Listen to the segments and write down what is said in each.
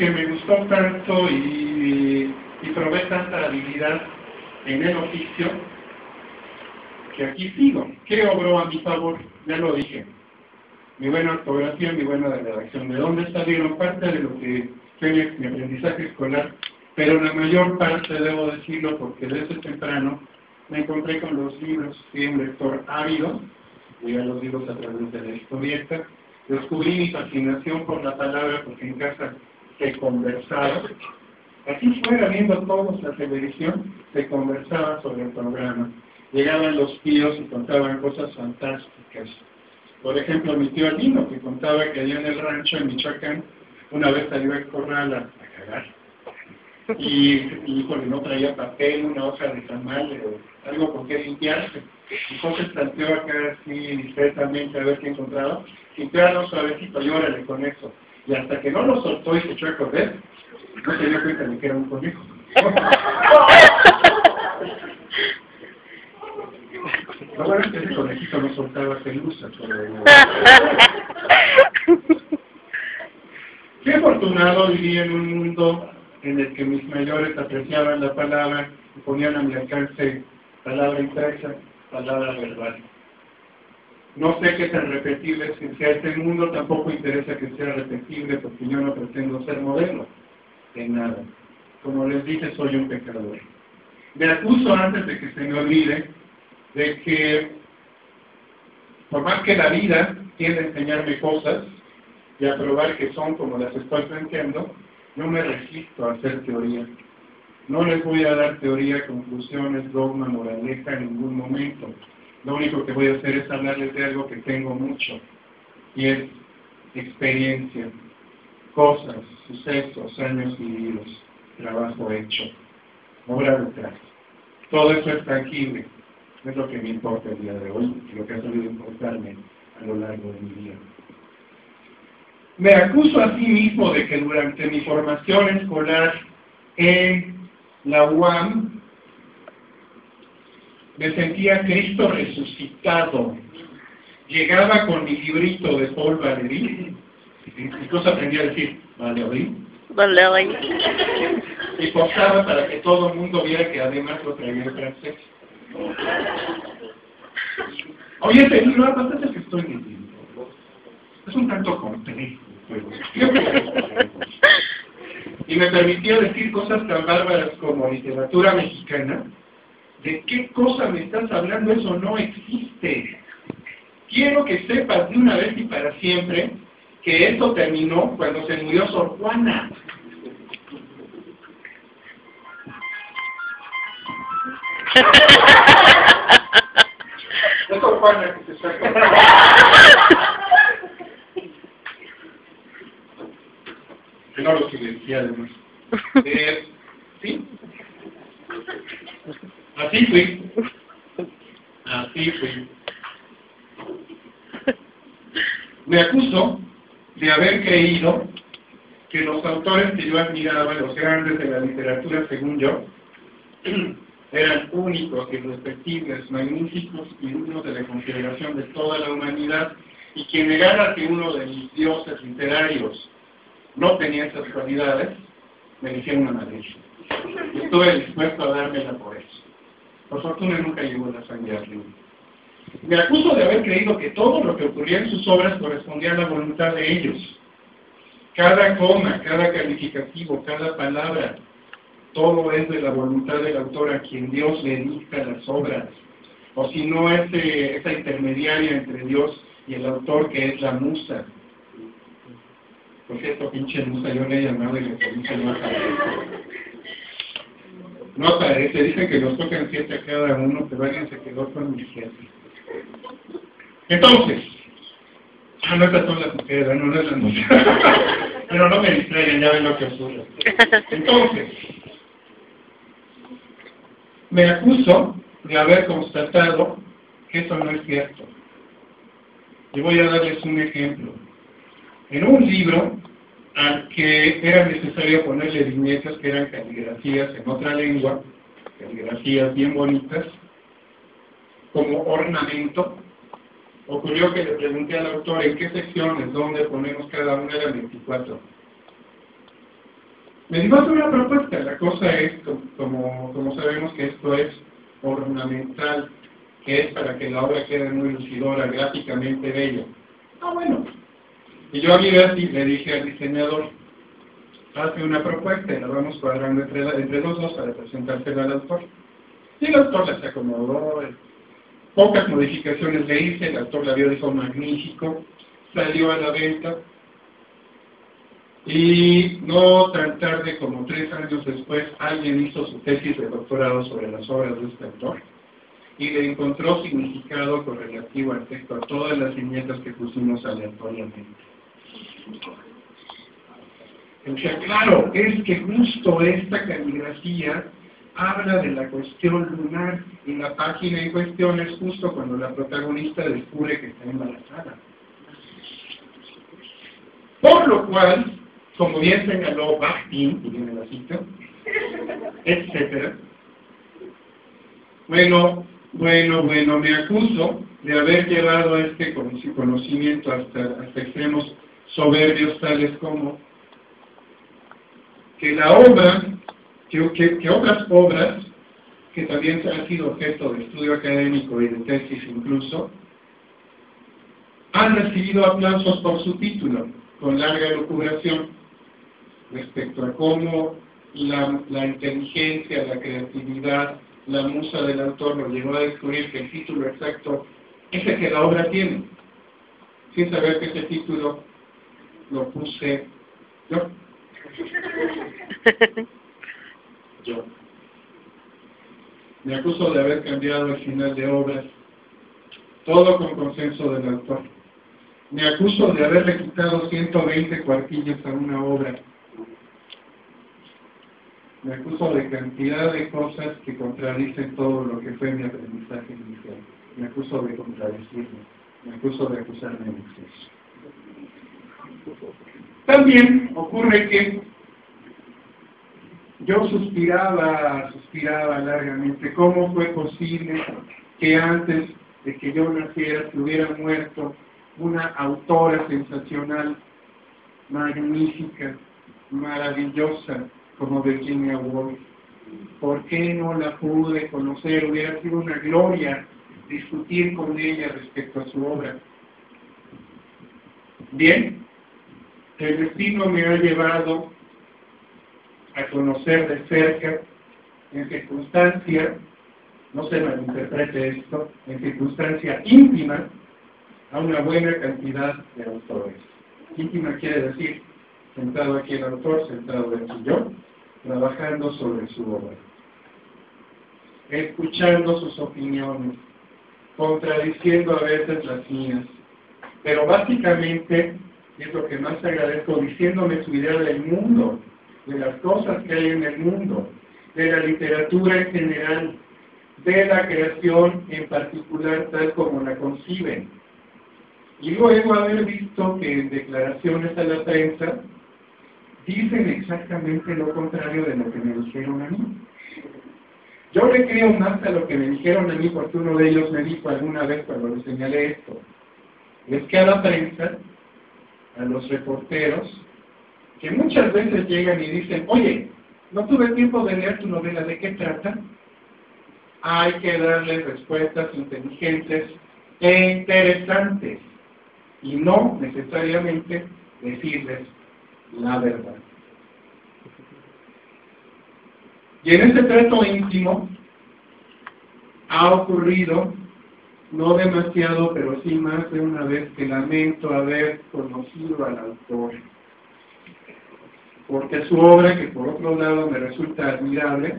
que me gustó tanto y probé tanta habilidad en el oficio, que aquí sigo. ¿Qué obró a mi favor? Ya lo dije. Mi buena ortografía, mi buena redacción. ¿De dónde salieron? Parte de lo que fue mi aprendizaje escolar, pero la mayor parte, debo decirlo, porque desde temprano me encontré con los libros. Fui un lector ávido, leía los libros a través de la historieta. Descubrí mi fascinación por la palabra, porque en casa se conversaba. Así fuera, viendo todos la televisión, se conversaba sobre el programa. Llegaban los tíos y contaban cosas fantásticas. Por ejemplo, mi tío Alino, que contaba que allá en el rancho, en Michoacán, una vez salió al corral a cagar. Y híjole, no traía papel, una hoja de tamal, algo con qué limpiarse. Entonces planteó acá así discretamente a ver qué encontraba. Y claro, suavecito, y órale con eso. Y hasta que no lo soltó y se echó a correr, no se dio cuenta de que era un conejo. Lo bueno es que ese conejito no soltaba pelusa, pero... Qué afortunado vivía en un mundo en el que mis mayores apreciaban la palabra y ponían a mi alcance palabra impresa, palabra verbal. No sé qué tan repetible es que sea este mundo, tampoco interesa que sea repetible porque yo no pretendo ser modelo de nada. Como les dije, soy un pecador. Me acuso antes de que se me olvide de que, por más que la vida tiende a enseñarme cosas y a probar que son como las estoy planteando, no me resisto a hacer teoría. No les voy a dar teoría, conclusiones, dogma, moraleja en ningún momento. Lo único que voy a hacer es hablarles de algo que tengo mucho, y es experiencia, cosas, sucesos, años vividos, trabajo hecho, obra detrás. Todo eso es tangible, es lo que me importa el día de hoy, y lo que ha sabido importarme a lo largo de mi vida. Me acuso a sí mismo de que durante mi formación escolar en la UAM me sentía Cristo resucitado. Llegaba con mi librito de Paul Valéry, incluso aprendí a decir Valéry, y posaba para que todo el mundo viera que además lo traía en francés. Oye, ese libro, bastante que estoy leyendo. Es un tanto complejo, pero... Y me permitía decir cosas tan bárbaras como literatura mexicana. ¿De qué cosa me estás hablando? Eso no existe. Quiero que sepas de una vez y para siempre que esto terminó cuando se murió Sor Juana. Es Sor Juana que se saca. Que no lo silencié además. ¿Sí? Así fui. Así fui. Me acuso de haber creído que los autores que yo admiraba, los grandes de la literatura, según yo, eran únicos, irrepetibles, magníficos y dignos de la consideración de toda la humanidad, y quien negara que uno de mis dioses literarios no tenía esas cualidades, me hicieron una maldición. Y estuve dispuesto a dármela por eso. Por fortuna nunca llegó la sangre al río. Me acuso de haber creído que todo lo que ocurría en sus obras correspondía a la voluntad de ellos. Cada coma, cada calificativo, cada palabra, todo es de la voluntad del autor a quien Dios le dicta las obras. O si no, esa intermediaria entre Dios y el autor que es la musa. Por cierto, pinche musa, yo le he llamado y le puse no aparece. No aparece, dicen que nos tocan 7 a cada uno, pero alguien se quedó con mi jefe. Entonces, no estas son las mujeres, no es las mujeres. Pero no me distraigan, ya ven lo que ocurre. Entonces, me acuso de haber constatado que eso no es cierto. Y voy a darles un ejemplo. En un libro al que era necesario ponerle viñetas que eran caligrafías en otra lengua, caligrafías bien bonitas, como ornamento, ocurrió que le pregunté al autor en qué secciones, dónde ponemos cada una, eran 24. Me dijo, haz una propuesta. La cosa es, como sabemos que esto es ornamental, que es para que la obra quede muy lucidora, gráficamente bello. Ah, bueno. Y yo a mi vez le dije al diseñador, hace una propuesta y la vamos cuadrando entre los dos para presentársela al autor. Y el autor la se acomodó, pocas modificaciones le hice, el autor la vio, dijo magnífico, salió a la venta. Y no tan tarde como 3 años después, alguien hizo su tesis de doctorado sobre las obras de este autor y le encontró significado correlativo al texto a todas las viñetas que pusimos aleatoriamente. O sea, claro, es que justo esta caligrafía habla de la cuestión lunar y la página en cuestión es justo cuando la protagonista descubre que está embarazada. Por lo cual, como bien señaló Bakhtin, y viene la cita, etc. Bueno, me acuso de haber llevado este conocimiento hasta extremos soberbios tales como que la obra, que otras obras, que también han sido objeto de estudio académico y de tesis incluso, han recibido aplausos por su título, con larga elucubración, respecto a cómo la inteligencia, la creatividad, la musa del autor nos llevó a descubrir que el título exacto es el que la obra tiene, sin saber que ese título lo puse yo. Yo. Me acuso de haber cambiado el final de obras, todo con consenso del autor. Me acuso de haberle quitado 120 cuartillas a una obra. Me acuso de cantidad de cosas que contradicen todo lo que fue mi aprendizaje inicial. Me acuso de contradecirme. Me acuso de acusarme en exceso. También ocurre que yo suspiraba largamente. ¿Cómo fue posible que antes de que yo naciera se hubiera muerto una autora sensacional, magnífica, maravillosa, como Virginia Woolf? ¿Por qué no la pude conocer? Hubiera sido una gloria discutir con ella respecto a su obra. Bien, el destino me ha llevado a conocer de cerca, en circunstancia, no se malinterprete esto, en circunstancia íntima, a una buena cantidad de autores. Íntima quiere decir, sentado aquí el autor, sentado aquí yo, trabajando sobre su obra, escuchando sus opiniones, contradiciendo a veces las mías, pero básicamente, es lo que más agradezco, diciéndome su idea del mundo, de las cosas que hay en el mundo, de la literatura en general, de la creación en particular tal como la conciben. Y luego haber visto que en declaraciones a la prensa dicen exactamente lo contrario de lo que me dijeron a mí. Yo le creo más a lo que me dijeron a mí porque uno de ellos me dijo alguna vez cuando le señalé esto. Es que a la prensa, a los reporteros, que muchas veces llegan y dicen, oye, no tuve tiempo de leer tu novela, ¿de qué trata? Hay que darles respuestas inteligentes e interesantes y no necesariamente decirles la verdad. Y en este trato íntimo ha ocurrido, no demasiado, pero sí más de una vez, que lamento haber conocido al autor. Porque su obra, que por otro lado me resulta admirable,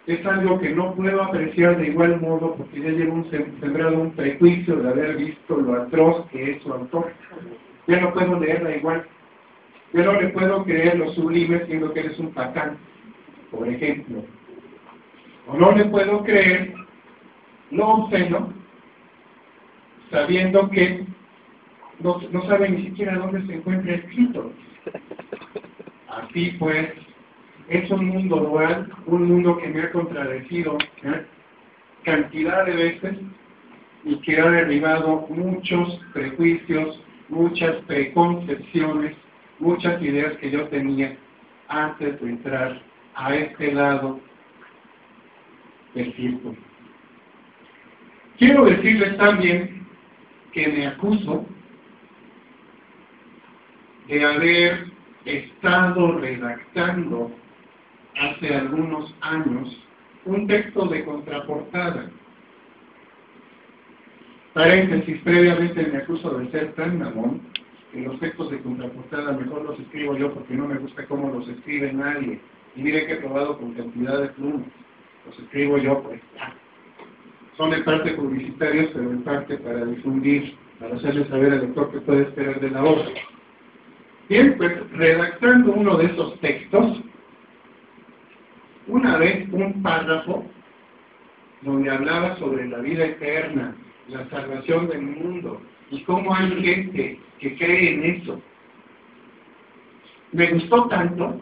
es algo que no puedo apreciar de igual modo porque ya llevo sembrado un prejuicio de haber visto lo atroz que es su autor. Ya no puedo leerla igual. Yo no le puedo creer lo sublime siendo que eres un patán, por ejemplo. O no le puedo creer lo obsceno, sabiendo que no sabe ni siquiera dónde se encuentra escrito. Así pues, es un mundo dual, un mundo que me ha contradecido cantidad de veces y que ha derribado muchos prejuicios, muchas preconcepciones muchas ideas que yo tenía antes de entrar a este lado del círculo. Quiero decirles también que me acuso de haber estado redactando hace algunos años un texto de contraportada. Paréntesis, previamente me acuso de ser tan mamón que los textos de contraportada mejor los escribo yo porque no me gusta cómo los escribe nadie. Y mire que he probado con cantidad de plumas. Los escribo yo, pues ya. Son en parte publicitarios, pero en parte para difundir, para hacerle saber al lector que puede esperar de la obra. Bien, pues redactando uno de esos textos, una vez un párrafo donde hablaba sobre la vida eterna, la salvación del mundo, y cómo hay gente que cree en eso. Me gustó tanto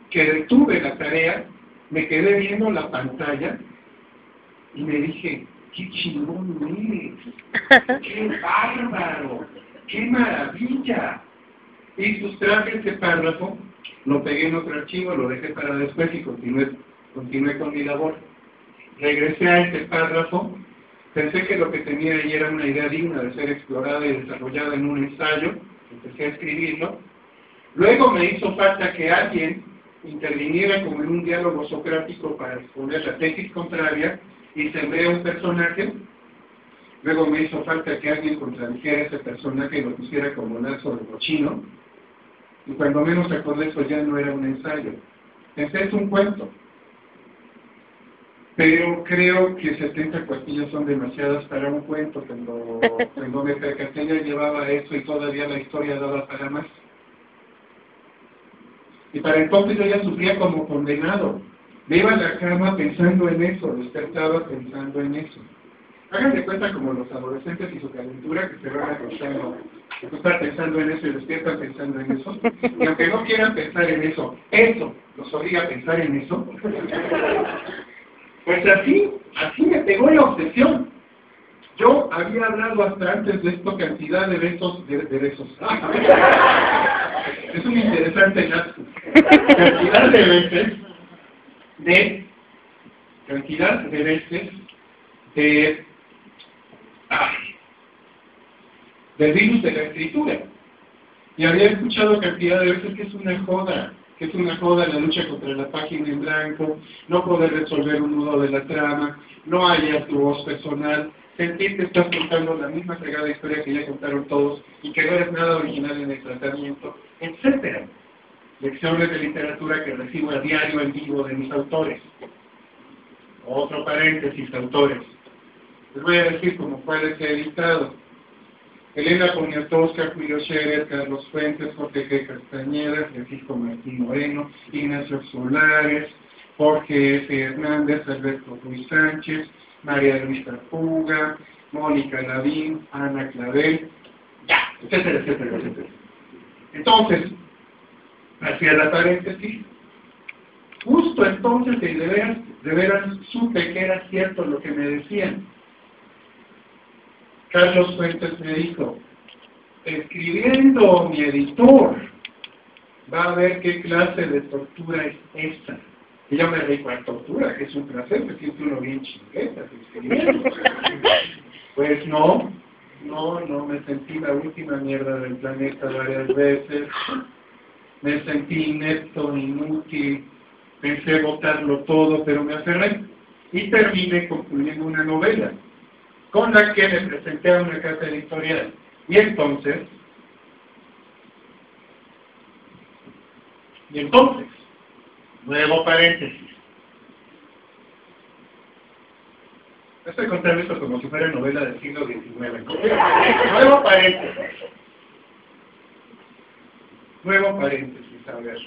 que detuve la tarea, me quedé viendo la pantalla y me dije, ¡qué chingón es! ¡Qué bárbaro! ¡Qué maravilla! Y sustraje ese párrafo, lo pegué en otro archivo, lo dejé para después y continué con mi labor. Regresé a este párrafo, pensé que lo que tenía ahí era una idea digna de ser explorada y desarrollada en un ensayo, empecé a escribirlo. Luego me hizo falta que alguien interviniera como en un diálogo socrático para exponer la tesis contraria y sembré un personaje. Luego me hizo falta que alguien contradijera ese personaje y lo pusiera como lazo de cochino. Y cuando menos acordé, eso ya no era un ensayo. Ese es un cuento. Pero creo que 70 cuartillas son demasiadas para un cuento. Cuando me percaté ya llevaba eso y todavía la historia daba para más. Y para entonces yo ya sufría como condenado. Me iba a la cama pensando en eso, despertaba pensando en eso. Hagan de cuenta como los adolescentes y su calentura que se van acostando. Están pensando en eso y despiertan pensando en eso. Y aunque no quieran pensar en eso, eso los obliga a pensar en eso. Pues así me pegó la obsesión. Yo había hablado hasta antes de esto cantidad de besos. Es un interesante lapsus. Cantidad de veces del virus de la escritura. Y había escuchado cantidad de veces que es una joda la lucha contra la página en blanco, no poder resolver un nudo de la trama, no hallar tu voz personal, sentir que estás contando la misma fregada historia que ya contaron todos y que no eres nada original en el tratamiento, etc. Lecciones de literatura que recibo a diario en vivo de mis autores. Otro paréntesis, autores. Les voy a decir como cuáles he editado. Elena Poniatowska, Julio Scherer, Carlos Fuentes, Jorge G. Castañeda, Francisco Martín Moreno, Ignacio Solares, Jorge F. Hernández, Alberto Ruiz Sánchez, María Luisa Puga, Mónica Lavín, Ana Clavel, etcétera, etcétera, etcétera. Entonces, hacia la paréntesis, justo entonces de veras supe que era cierto lo que me decían. Carlos Fuentes me dijo, escribiendo mi editor, va a ver qué clase de tortura es esta. Y yo me reí, ¿cuál tortura? Que es un placer, me siento uno bien chingueta escribiendo. Pues no, me sentí la última mierda del planeta varias veces, me sentí inepto, inútil, pensé botarlo todo, pero me aferré. Y terminé concluyendo una novela, con la que le presenté a una casa editorial. Y entonces, nuevo paréntesis. Estoy contando esto como si fuera novela del siglo XIX. Nuevo paréntesis, a ver.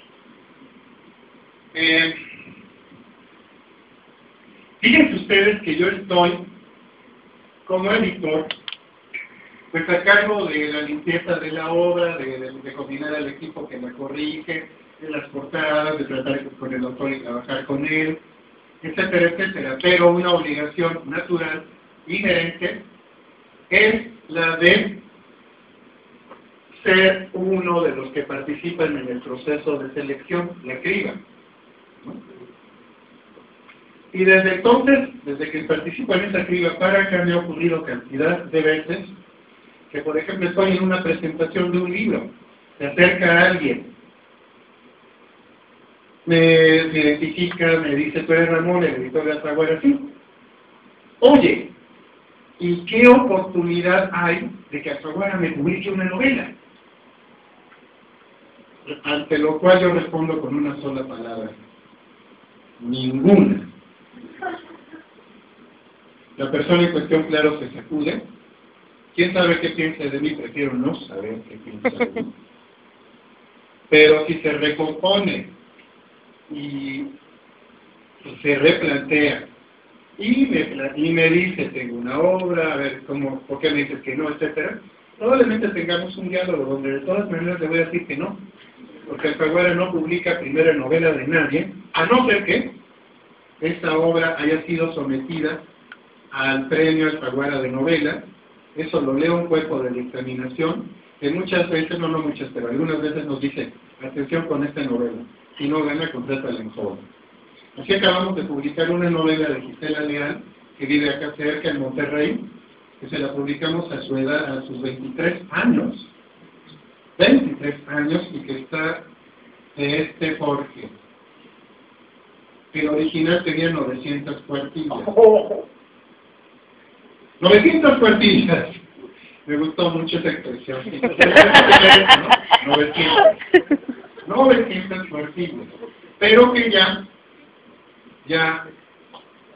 Fíjense ustedes que yo estoy como editor, pues a cargo de la limpieza de la obra, de coordinar al equipo que la corrige, de las portadas, de tratar con el autor y trabajar con él, etcétera, etcétera. Pero una obligación natural, inherente, es la de ser uno de los que participan en el proceso de selección, la criba, ¿no? Y desde entonces, desde que participo en esa criba para acá, me ha ocurrido cantidad de veces que, por ejemplo, estoy en una presentación de un libro, se acerca a alguien, me identifica, me dice: tú eres Ramón, el editor de Alfaguara, sí. Oye, ¿y qué oportunidad hay de que Alfaguara me publique una novela? Ante lo cual yo respondo con una sola palabra: ninguna. La persona en cuestión, claro, se sacude. ¿Quién sabe qué piensa de mí? Prefiero no saber qué piensa de mí. Pero si se recompone y se replantea y me dice: tengo una obra, a ver, ¿por qué me dices que no?, etcétera, probablemente tengamos un diálogo donde de todas maneras le voy a decir que no, porque Alfaguara no publica primera novela de nadie, a no ser que esa obra haya sido sometida al premio Alfaguara de novela. Eso lo lee un cuerpo de dictaminación, que muchas veces, no muchas, pero algunas veces nos dice: atención con esta novela, si no gana, contrátala en joven. Así acabamos de publicar una novela de Gisela Leal, que vive acá cerca, en Monterrey, que se la publicamos a su edad, a sus 23 años, y que está de porque el original tenía 900 cuartillas. 900 cuartillas. Me gustó mucho esa expresión. 900 cuartillas. Pero que ya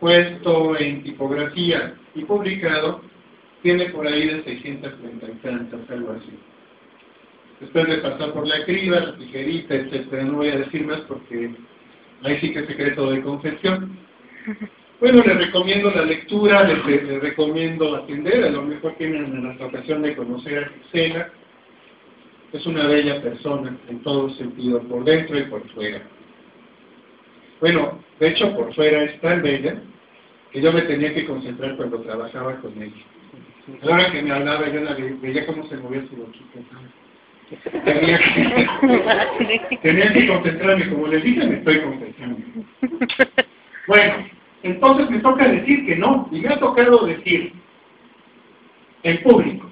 puesto en tipografía y publicado, tiene por ahí de 630 y tantas, algo así. Después de pasar por la criba, la tijerita, etcétera, no voy a decir más porque ahí sí que es secreto de confesión. Bueno, les recomiendo la lectura, les recomiendo atender, a lo mejor tienen la ocasión de conocer a Gisela. Es una bella persona en todo sentido, por dentro y por fuera. Bueno, de hecho, por fuera es tan bella que yo me tenía que concentrar cuando trabajaba con ella. A la hora que me hablaba, yo la veía cómo se movía su boquita. Tenía que concentrarme, como les dije, me estoy concentrando. Bueno, entonces me toca decir que no, y me ha tocado decir en público,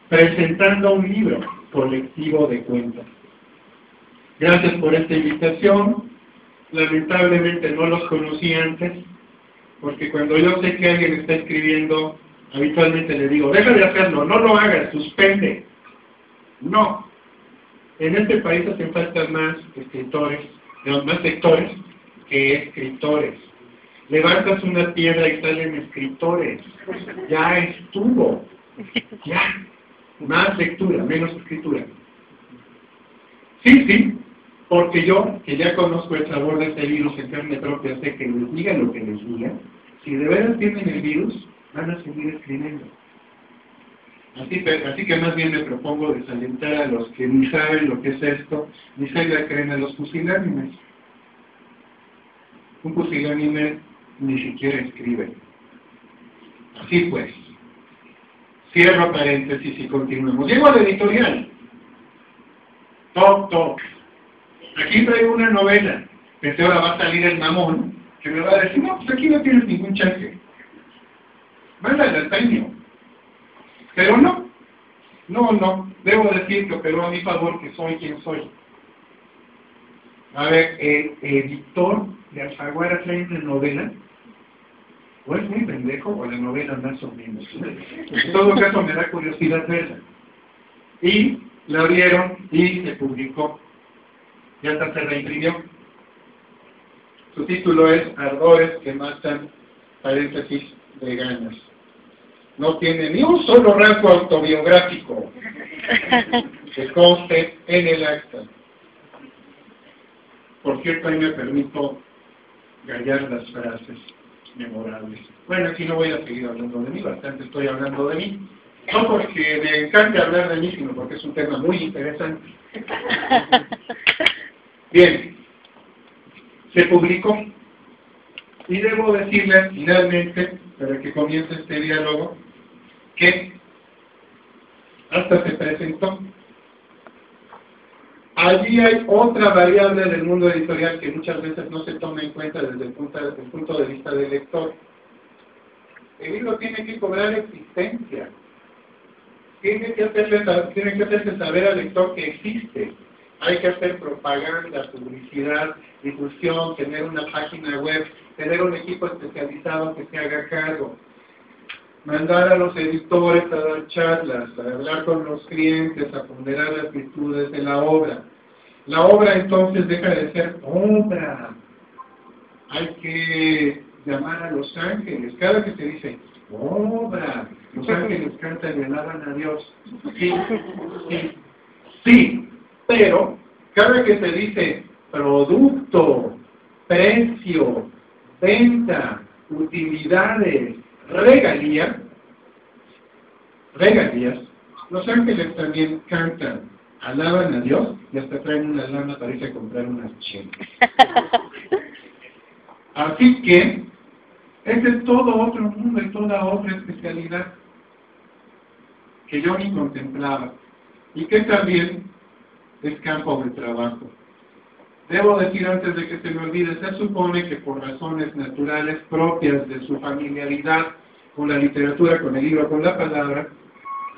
presentando un libro colectivo de cuentas. Gracias por esta invitación. Lamentablemente no los conocí antes, porque cuando yo sé que alguien está escribiendo, habitualmente le digo: deja de hacerlo, no lo hagas, suspende. No. En este país hacen falta más escritores, más lectores que escritores. Levantas una piedra y salen escritores. Ya estuvo. Ya. Más lectura, menos escritura. Sí, porque yo, que ya conozco el sabor de este virus en carne propia, sé que les diga lo que les diga, si de veras tienen el virus, van a seguir escribiendo. Así que más bien me propongo desalentar a los que ni saben lo que es esto, ni se la creen a los pusilánimes. Un pusilánime ni siquiera escribe. Así pues, cierro paréntesis y continuemos. Llego a la editorial. Toc. Aquí traigo una novela. Pensé, ahora va a salir el mamón, que me va a decir: no, pues aquí no tienes ningún chance. Mándale al premio. Pero no, debo decir que operó a mi favor que soy quien soy. A ver, el editor de Alfaguara trae una novela, o es muy pendejo, o la novela más o menos. En todo caso me da curiosidad verla. Y la abrieron y se publicó. Ya hasta se reimprimió. Su título es Ardores que matan, paréntesis, veganas. No tiene ni un solo rasgo autobiográfico que conste en el acta. Por cierto, ahí me permito gallar las frases memorables. Bueno, aquí no voy a seguir hablando de mí, bastante estoy hablando de mí. No porque me encante hablar de mí, sino porque es un tema muy interesante. Bien, se publicó. Y debo decirles finalmente, para que comience este diálogo, que hasta se presentó. Allí hay otra variable del mundo editorial que muchas veces no se toma en cuenta desde el punto de vista del lector. El libro tiene que cobrar existencia. Tiene que hacerse saber al lector que existe. Hay que hacer propaganda, publicidad, difusión, tener una página web, tener un equipo especializado que se haga cargo. Mandar a los editores a dar charlas, a hablar con los clientes, a ponderar las virtudes de la obra. La obra entonces deja de ser obra. Hay que llamar a los ángeles. Cada que se dice obra, los ángeles cantan y alaban a Dios. Sí, sí, sí, pero cada que se dice producto, precio, venta, utilidades, regalías, los ángeles también cantan, alaban a Dios y hasta traen una lana para irse a comprar unas chelas. Así que ese es todo otro mundo y toda otra especialidad que yo ni contemplaba y que también es campo de trabajo. Debo decir antes de que se me olvide, se supone que por razones naturales propias de su familiaridad con la literatura, con el libro, con la palabra,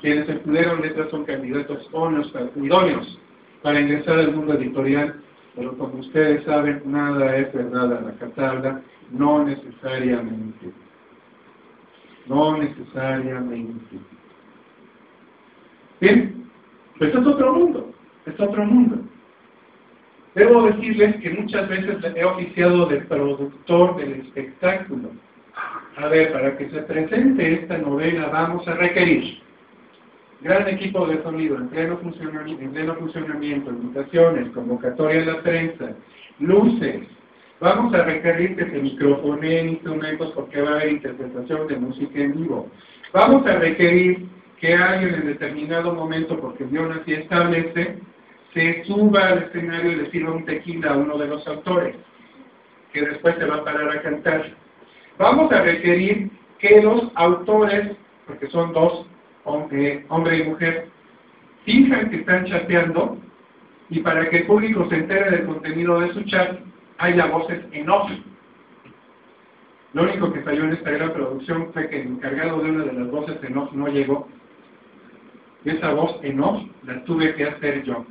quienes estudiaron letras son candidatos idóneos para ingresar al mundo editorial, pero como ustedes saben, nada es verdad a la catabla, no necesariamente. No necesariamente. Bien, pues es otro mundo, es otro mundo. Debo decirles que muchas veces he oficiado de productor del espectáculo. A ver, para que se presente esta novela vamos a requerir gran equipo de sonido en pleno funcionamiento, invitaciones, convocatoria a la prensa, luces. Vamos a requerir que se microfoneen instrumentos porque va a haber interpretación de música en vivo. Vamos a requerir que alguien en determinado momento, porque el guión así establece, se suba al escenario y le sirva un tequila a uno de los autores, que después se va a parar a cantar. Vamos a requerir que los autores, porque son dos, hombre y mujer, fijan que están chateando y para que el público se entere del contenido de su chat, haya voces en off. Lo único que falló en esta gran producción fue que el encargado de una de las voces en off no llegó. Y esa voz en off la tuve que hacer yo.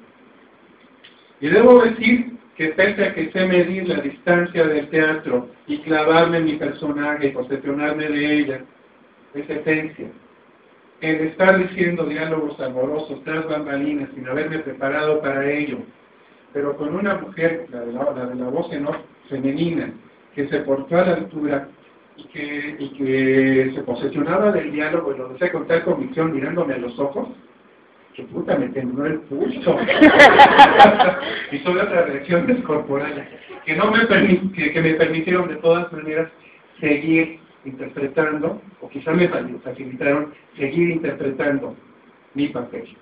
Y debo decir que pese a que sé medir la distancia del teatro y clavarme en mi personaje y posesionarme de ella, es esencia. El estar diciendo diálogos amorosos tras bambalinas sin haberme preparado para ello, pero con una mujer, la de la voz en off femenina, que se portó a la altura y que se posesionaba del diálogo y lo desea con tal convicción mirándome a los ojos, que puta, me tembló el pulso. Y son otras reacciones corporales que me permitieron de todas maneras seguir interpretando, o quizá me facilitaron seguir interpretando mi papel.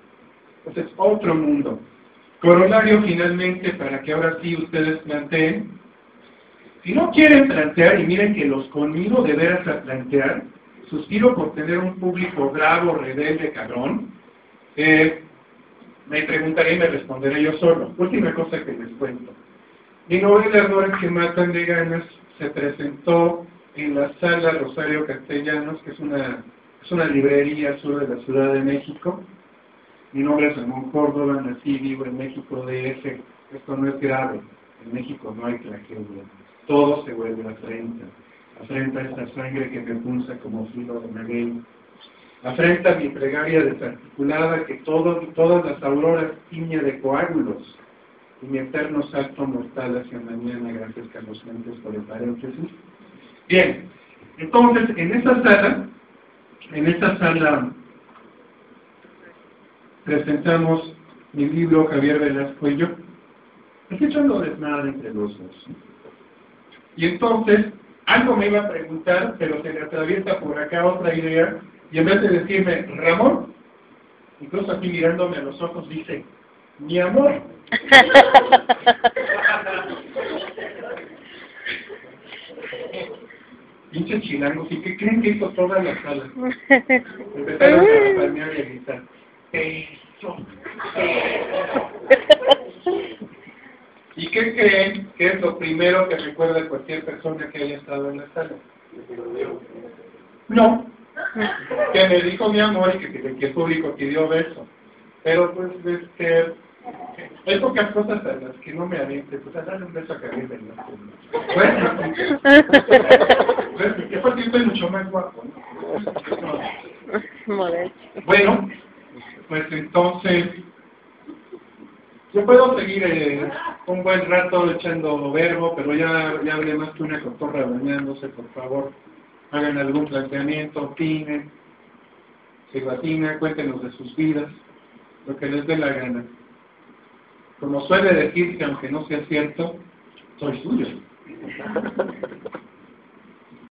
Entonces, otro mundo. Corolario finalmente, para que ahora sí ustedes planteen. Si no quieren plantear, y miren que los conmigo de veras a plantear, suspiro por tener un público bravo, rebelde, cabrón, me preguntaré y me responderé yo solo. Última cosa que les cuento. Mi novela Errores que matan de ganas se presentó en la Sala Rosario Castellanos, que es una librería al sur de la Ciudad de México. Mi nombre es Ramón Córdoba, nací vivo en México DF. Esto no es grave. En México no hay tragedia. Todo se vuelve afrenta. Afrenta esta sangre que me pulsa como filo de maguey. Afrenta mi plegaria desarticulada que todas las auroras tiñe de coágulos. Y mi eterno salto mortal hacia mañana, gracias Carlos Méndez por el paréntesis. Bien, entonces en esta sala presentamos mi libro Javier Velasco y yo. Estoy echando desnada entre los dos. Y entonces, algo me iba a preguntar, pero se le atraviesa por acá otra idea, y en vez de decirme, Ramón, incluso aquí mirándome a los ojos, dice, mi amor. Pinches chilangos, ¿y qué creen que hizo toda la sala? Empezaron a palmear y a gritar. Eso. ¿Y qué creen que es lo primero que recuerda cualquier persona que haya estado en la sala? No. Que me dijo mi amor y que el público pidió beso. Pero pues, hay pocas cosas a las que no me aviente. Pues a darle un beso a Carmen, ¿no? Bueno, que porque estoy mucho más guapo, ¿no? Bueno, pues entonces, yo puedo seguir un buen rato echando verbo, pero ya hablé más que una cotorra bañándose, por favor. Hagan algún planteamiento, opinen, se batina, cuéntenos de sus vidas, lo que les dé la gana. Como suele decirse, aunque no sea cierto, soy suyo.